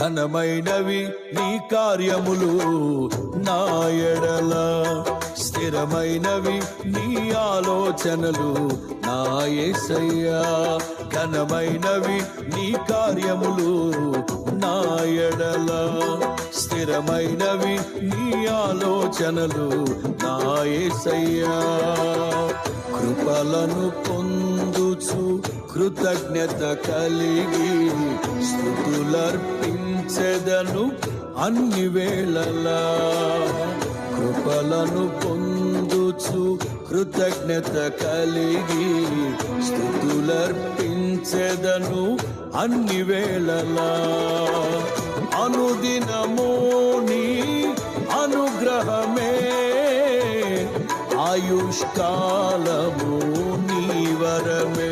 ఘనమైనవి నీ కార్యములు నా ఎడల, స్థిరమైనవి నీ ఆలోచనలు నా యేసయ్యా. ఘనమైనవి నీ కార్యములు నా ఎడల, స్థిరమైనవి నీ ఆలోచనలు నా యేసయ్యా. కృపలను పొందుచు కృతజ్ఞత కలిగి స్తుతులర్పించెదను అన్ని వేళలా. కృపలను పొందుచు కృతజ్ఞత కలిగి స్తుతులర్పించెదను అన్ని వేళలా. అనుదినము నీ అనుగ్రహమే, ఆయుష్కాలము నీ వరమే.